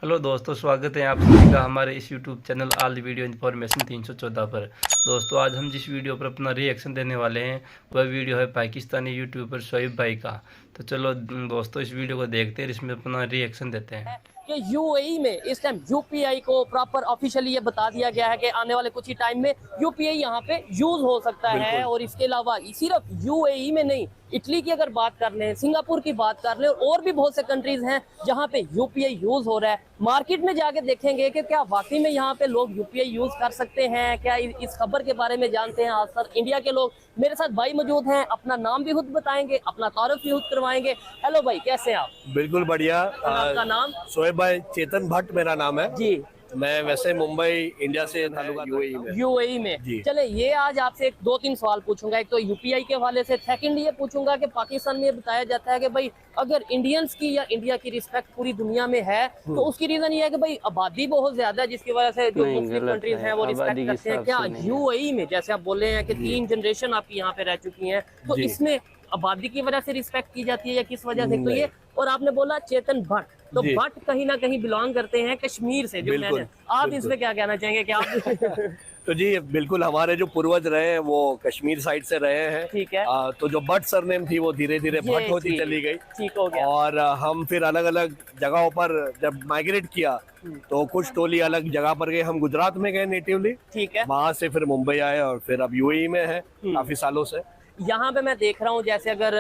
Hello दोस्तों, स्वागत है आप सभी का हमारे इस YouTube channel all video information 314 पर। दोस्तों, आज हम जिस वीडियो पर अपना रिएक्शन देने वाले हैं वह वीडियो है पाकिस्तानी यूट्यूबर शोएब भाई का। तो चलो दोस्तों, इस वीडियो को देखते हैं, इसमें अपना रिएक्शन देते हैं। कि यूएई में इस टाइम यूपीआई को प्रॉपर ऑफिशियली ये बता दिया गया है कि आने वाले कुछ ही टाइम में यूपीआई यहाँ पे यूज हो सकता है। और इसके अलावा सिर्फ यूएई में नहीं, इटली की अगर बात कर लें, सिंगापुर की बात कर लें, और भी बहुत से कंट्रीज हैं जहाँ पे यूपीआई यूज हो रहा है। मार्केट में जाके देखेंगे कि क्या वाकई में यहाँ पे लोग यूपीआई यूज कर सकते हैं क्या। इस खबर के बारे में जानते हैं आज सर इंडिया के लोग। मेरे साथ भाई मौजूद हैं, अपना नाम भी खुद बताएंगे, अपना तारुफ भी खुद करवाएंगे। हेलो भाई, कैसे हैं आप? बिल्कुल बढ़िया। आपका नाम? शोएब भाई चेतन भट्ट मेरा नाम है जी। मैं वैसे मुंबई इंडिया से ताल्लुकात यूएई में जी। चले, ये आज आपसे एक दो तीन सवाल पूछूंगा। एक तो यूपीआई के हवाले से, सेकंड ये पूछूंगा कि पाकिस्तान में बताया जाता है कि भाई अगर इंडियंस की या इंडिया की रिस्पेक्ट पूरी दुनिया में है तो उसकी रीजन ये है कि भाई आबादी बहुत ज्यादा है, जिसकी वजह से जो मुस्लिम कंट्रीज हैं वो रिस्पेक्ट करते हैं। क्या यूएई में, जैसे आप बोल रहे हैं कि 3 जनरेशन आपकी यहाँ पे रह चुकी हैं, तो इसमें आबादी की वजह से रिस्पेक्ट की जाती है या किस वजह से? तो ये, और आपने बोला चेतन भट्ट, तो भट्ट कहीं ना कहीं बिलोंग करते हैं कश्मीर से, जो मैंने, आप इसमें क्या कहना चाहेंगे कि आप? तो जी बिल्कुल, हमारे जो पूर्वज रहे हैं वो कश्मीर साइड से रहे हैं। ठीक है। तो जो भट्ट सरनेम थी वो धीरे धीरे भट्ट होती चली गई। ठीक हो गया। और हम फिर अलग अलग जगहों पर जब माइग्रेट किया तो कुछ टोली अलग जगह पर गए। हम गुजरात में गए नेटिवली, ठीक है। वहां से फिर मुंबई आए और फिर अब यूएई में है काफी सालों से। यहाँ पे मैं देख रहा हूँ, जैसे अगर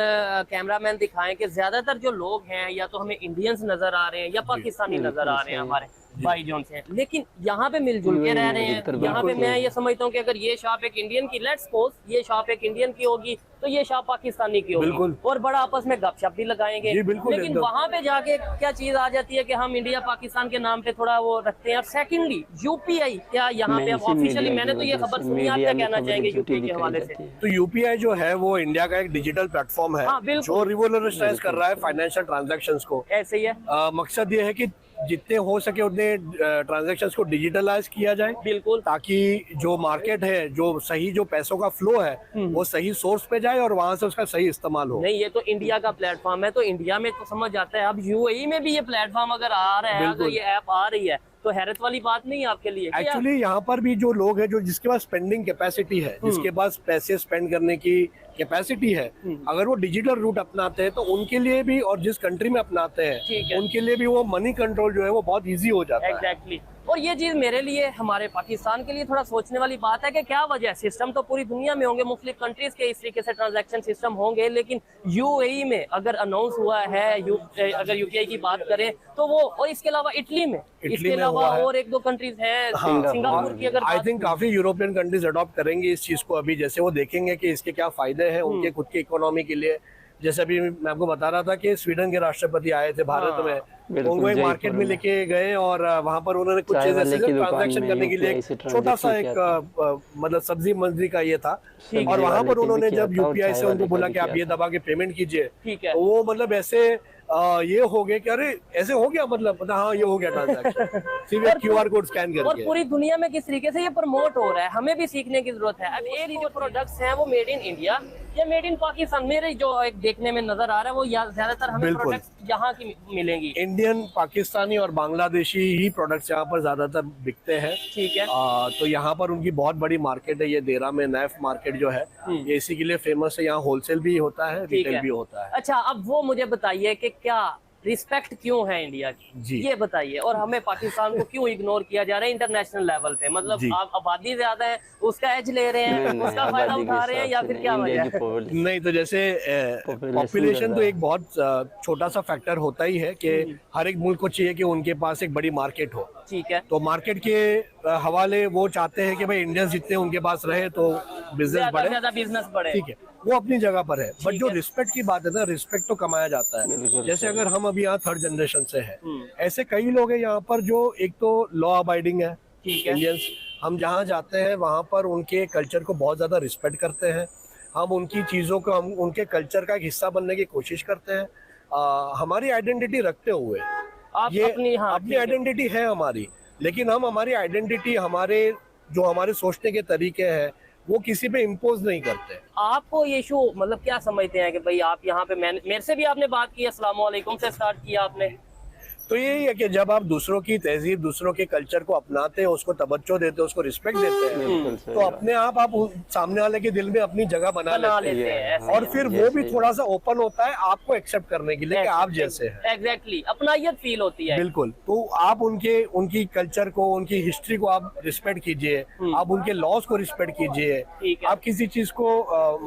कैमरामैन दिखाएं कि ज्यादातर जो लोग हैं या तो हमें इंडियंस नजर आ रहे हैं या पाकिस्तानी नजर आ रहे हैं हमारे भाई जोन से, लेकिन यहाँ पे मिलजुल के रह रहे हैं। यहाँ पे मैं ये समझता हूँ कि अगर ये शॉप एक इंडियन की, लेट्स सपोज ये शॉप एक इंडियन की होगी तो ये शॉप पाकिस्तानी की होगी, और बड़ा आपस में गपशप भी लगाएंगे। लेकिन वहाँ पे जाके क्या चीज आ जाती है कि हम इंडिया पाकिस्तान के नाम पे थोड़ा वो रखते हैं। और सेकेंडली यूपीआई, क्या यहाँ पे ऑफिशियली, मैंने तो ये खबर सुनी, आप क्या कहना चाहेंगे यूपीआई के हवाले से? तो यूपीआई जो है वो इंडिया का एक डिजिटल प्लेटफॉर्म है जो रिवोल्यूशनाइज कर रहा है फाइनेंशियल ट्रांजैक्शंस को। ऐसे ही है। मकसद ये है कि जितने हो सके उतने ट्रांजैक्शंस को डिजिटलाइज किया जाए, बिल्कुल, ताकि जो मार्केट है, जो सही जो पैसों का फ्लो है वो सही सोर्स पे जाए और वहां से उसका सही इस्तेमाल हो। नहीं, ये तो इंडिया का प्लेटफॉर्म है, तो इंडिया में तो समझ आता है। अब यूएई में भी ये प्लेटफॉर्म अगर आ रहा है, अगर ये ऐप आ रही है, तो हैरत वाली बात नहीं है आपके लिए। एक्चुअली यहाँ पर भी जो लोग हैं, जो जिसके पास स्पेंडिंग कैपेसिटी है, जिसके पास पैसे स्पेंड करने की कैपेसिटी है, अगर वो डिजिटल रूट अपनाते हैं तो उनके लिए भी, और जिस कंट्री में अपनाते हैं उनके लिए भी वो मनी कंट्रोल जो है वो बहुत इजी हो जाता है। एग्जैक्टली। और ये चीज मेरे लिए, हमारे पाकिस्तान के लिए थोड़ा सोचने वाली बात है कि क्या वजह, सिस्टम तो पूरी दुनिया में होंगे, मुख्तलिफ कंट्रीज के इस तरीके से ट्रांजैक्शन सिस्टम होंगे, लेकिन यूएई में अगर अनाउंस हुआ है, अगर यूपीआई की बात करें तो वो, और इसके अलावा इटली में, इसके अलावा और एक दो कंट्रीज हैं, सिंगापुर की अगर आई थिंक काफी यूरोपियन कंट्रीज अडॉप्ट करेंगे इस चीज को अभी, जैसे वो देखेंगे कि इसके क्या फायदे हैं उनके खुद की इकोनॉमी के लिए। जैसे अभी मैं आपको बता रहा था कि स्वीडन के राष्ट्रपति आए थे भारत में, उनको एक मार्केट में लेके गए और वहां पर उन्होंने कुछ चीजें ट्रांजैक्शन करने के लिए छोटा सा एक मतलब सब्जी मंडी का ये था, और वहां पर उन्होंने जब यूपीआई से उनको बोला कि आप ये दबा के पेमेंट कीजिए, तो वो मतलब ऐसे ये हो गए कि अरे ऐसे हो गया, मतलब हाँ ये हो गया ट्रांजैक्शन सिर्फ क्यूआर कोड स्कैन करके। और पूरी दुनिया में किस तरीके से ये प्रमोट हो रहा है, हमें भी सीखने की जरूरत है। अब ये जो प्रोडक्ट्स हैं वो मेड इन इंडिया या मेड इन पाकिस्तान, मेरे जो एक देखने में नजर आ रहा है वो ज्यादातर हमें प्रोडक्ट्स यहाँ की मिलेंगी। इंडियन, पाकिस्तानी और बांग्लादेशी ही प्रोडक्ट्स यहाँ पर ज्यादातर बिकते हैं। ठीक है। तो यहाँ पर उनकी बहुत बड़ी मार्केट है, ये देरा में नैफ मार्केट जो है ये इसी के लिए फेमस है। यहाँ होलसेल भी होता है, रिटेल भी होता है। अच्छा, अब वो मुझे बताइए कि क्या रिस्पेक्ट क्यों है इंडिया की, ये बताइए, और हमें पाकिस्तान को क्यों इग्नोर किया जा रहा है इंटरनेशनल लेवल पे? मतलब आप आबादी ज्यादा है, उसका एज ले रहे हैं, उसका फायदा उठा रहे हैं, या फिर क्या वजह है? नहीं, तो जैसे पॉपुलेशन तो एक बहुत छोटा सा फैक्टर होता ही है कि हर एक मुल्क को चाहिए कि उनके पास एक बड़ी मार्केट हो। ठीक है। तो मार्केट के हवाले वो चाहते हैं कि भाई इंडियंस जितने उनके पास रहे तो बिजनेस बढ़े। ठीक है, वो अपनी जगह पर है, बट जो रिस्पेक्ट की बात है ना, रिस्पेक्ट तो कमाया जाता है। जैसे अगर हम अभी यहाँ 3rd जनरेशन से है, ऐसे कई लोग हैं यहाँ पर जो एक तो लॉ अबाइडिंग है इंडियंस, हम जहाँ जाते हैं वहाँ पर उनके कल्चर को बहुत ज्यादा रिस्पेक्ट करते हैं, हम उनकी चीजों को, हम उनके कल्चर का एक हिस्सा बनने की कोशिश करते हैं, हमारी आइडेंटिटी रखते हुए। ये अपनी आइडेंटिटी है हमारी, लेकिन हम हमारी आइडेंटिटी, हमारे जो हमारे सोचने के तरीके हैं वो किसी पे इम्पोज नहीं करते। आपको ये इशू मतलब क्या समझते हैं कि भाई आप यहाँ पे, मेरे से भी आपने बात की, अस्सलाम वालेकुम से स्टार्ट किया आपने, तो यही है कि जब आप दूसरों की तहजीब, दूसरों के कल्चर को अपनाते हो, उसको तवज्जो देते हो, उसको रिस्पेक्ट देते हैं, तो अपने आप सामने वाले के दिल में अपनी जगह बना लेते हैं। और फिर वो भी थोड़ा सा ओपन होता है आपको एक्सेप्ट करने के लिए कि आप जैसे हैं। एग्जैक्टली, अपनायत फील होती है। बिल्कुल। तो आप उनकी कल्चर को, उनकी हिस्ट्री को आप रिस्पेक्ट कीजिए, आप उनके लॉज को रिस्पेक्ट कीजिए, आप किसी चीज को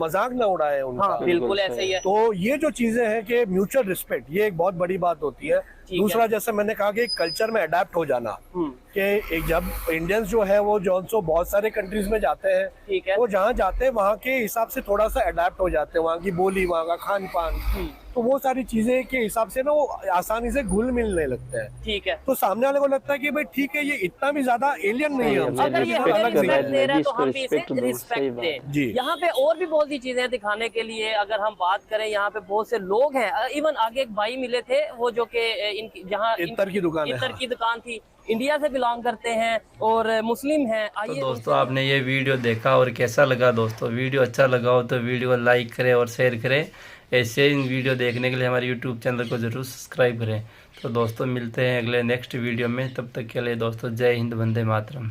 मजाक ना उड़ाए उनका। बिल्कुल ऐसे ही है। तो ये जो चीजें हैं कि म्यूचुअल रिस्पेक्ट, ये एक बहुत बड़ी बात होती है। दूसरा, जैसे मैंने कहा कि कल्चर में अडेप्ट हो जाना, कि एक जब इंडियंस जो है वो बहुत सारे कंट्रीज में जाते हैं, वो जहाँ जाते हैं वहाँ के हिसाब से थोड़ा सा अडेप्ट हो जाते हैं, वहाँ की बोली, वहाँ का खान पान, तो वो सारी चीजें के हिसाब से ना वो आसानी से घुल मिलने लगते हैं। ठीक है। तो सामने वाले को लगता है कि भाई ठीक है, ये इतना भी ज्यादा एलियन नहीं है, अगर ये हमें रिस्पेक्ट दे रहा है तो हम भी इसे रिस्पेक्ट दें। यहाँ पे और भी बहुत सी चीजें दिखाने के लिए अगर हम बात करें, यहाँ पे बहुत से लोग हैं। इवन आगे एक भाई मिले थे, वो जो कि जहाँ इत्तर की दुकान थी, इंडिया से बिलोंग करते हैं और मुस्लिम हैं। तो दोस्तों, आपने ये वीडियो देखा और कैसा लगा? दोस्तों, वीडियो अच्छा लगा हो तो वीडियो को लाइक करें और शेयर करें। ऐसे इन वीडियो देखने के लिए हमारे यूट्यूब चैनल को जरूर सब्सक्राइब करें। तो दोस्तों, मिलते हैं अगले नेक्स्ट वीडियो में। तब तक के लिए दोस्तों, जय हिंद, वंदे मातरम।